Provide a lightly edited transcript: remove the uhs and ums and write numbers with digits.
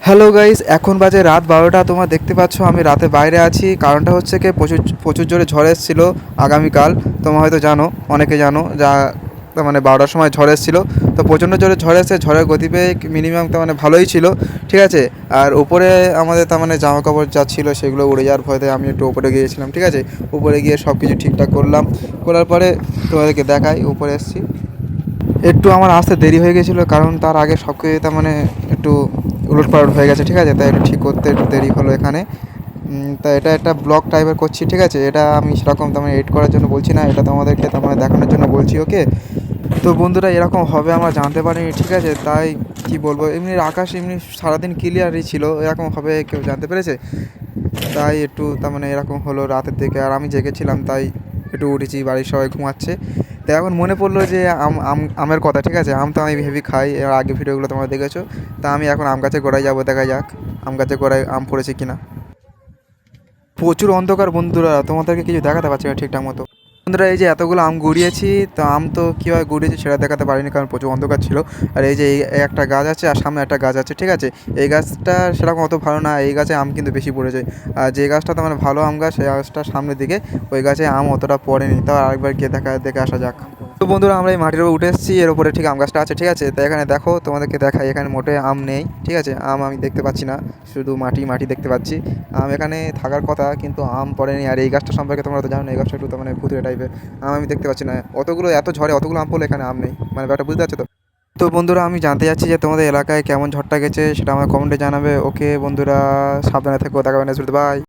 Hello guys, এখন বাজে রাত 12টা। তোমরা দেখতে পাচ্ছ আমি রাতে বাইরে আছি। কারণটা হচ্ছে কি, প্রচুর প্রচুর জোরে ঝড় এসেছিল আগামীকাল। তোমরা হয়তো জানো, অনেকে জানো যা। তার মানে 12টার সময় ঝড় এসেছিলো। তো প্রচণ্ড জোরে ঝড় এসে ঝড়ের গতিবেগ মিনিমাম তার মানে ভালোই ছিল, ঠিক আছে। আর উপরে আমাদের তার মানে জামা কাপড় যা ছিল সেগুলো উড়ে যাওয়ার ভয়তে আমি একটু উপরে গিয়েছিলাম, ঠিক আছে। উপরে গিয়ে সব কিছু ঠিকঠাক করলাম। করার পরে তোমাদেরকে দেখাই উপরে এসেছি। একটু আমার আসতে দেরি হয়ে গেছিলো, কারণ তার আগে সব কিছু তার মানে একটু উলটপালট হয়ে গেছে, ঠিক আছে। তাই একটু ঠিক করতে একটু দেরি হলো এখানে। তা এটা একটা ব্লগ টাইপের করছি, ঠিক আছে। এটা আমি সেরকম তেমন এডিট করার জন্য বলছি না, এটা তোমাদেরকে তার মানে দেখানোর জন্য বলছি, ওকে। তো বন্ধুরা, এরকম হবে আমরা জানতে পারিনি, ঠিক আছে। তাই কি বলবো, এমনি আকাশ এমনি সারাদিন ক্লিয়ারই ছিল, এরকম হবে কেউ জানতে পেরেছে। তাই একটু তার মানে এরকম হলো রাতের দিকে, আর আমি জেগেছিলাম তাই একটু উঠেছি, বাড়ির সবাই ঘুমাচ্ছে। তো এখন মনে পড়লো যে আমের কথা, ঠিক আছে। আম তো আমি হেভি খাই, এর আগে ভিডিওগুলো তোমরা দেখেছো। তা আমি এখন আম গাছের গোড়ায় যাবো, দেখা যাক আম গাছের গোড়ায় আম পড়েছে কিনা। প্রচুর অন্ধকার বন্ধুরা, তোমাদেরকে কিছু দেখাতে পারছি না ঠিকঠাক মতো। বন্ধুরা, এই যে এতগুলো আম গুড়িয়েছি, তো আম তো কীভাবে গুড়িয়েছি সেটা দেখাতে পারিনি, কারণ প্রচুর অন্ধকার ছিল। আর এই যে এই একটা গাছ আছে আর সামনে একটা গাছ আছে, ঠিক আছে। এই গাছটা সেরকম অত ভালো না, এই গাছে আম কিন্তু বেশি পড়ে যায়। আর যে গাছটা তো মানে ভালো আম গাছ, সেই গাছটা সামনের দিকে, ওই গাছে আম অতটা পড়েনি। তাও আরেকবার গিয়ে দেখে আসা যাক। তো বন্ধুরা, আমরা এই মাটির উপর উঠে এসেছি, এর উপরে ঠিক আম গাছটা আছে, ঠিক আছে। তো এখানে দেখো, তোমাদেরকে দেখাই, এখানে মোটে আম নেই, ঠিক আছে। আম আমি দেখতে পাচ্ছি না, শুধু মাটি মাটি দেখতে পাচ্ছি। আম এখানে থাকার কথা, কিন্তু আম পড়েনি। আর এই গাছটা সম্পর্কে তোমরা তো জানো না, এই গাছটা একটু তো মানে ভুতুড়ে টাইপের। আম আমি দেখতে পাচ্ছি না, অতগুলো এত ঝড়ে অতগুলো আম পড়লে এখানে আম নেই, মানে ব্যাপারটা বুঝতে পারছো তো। তো বন্ধুরা, আমি জানতে চাচ্ছি যে তোমাদের এলাকায় কেমন ঝড়টা গেছে, সেটা আমার কমেন্টে জানাবে, ওকে বন্ধুরা। সাবধানে থেকো, দেখা হবে নেক্সট ভিডিওতে, বাই।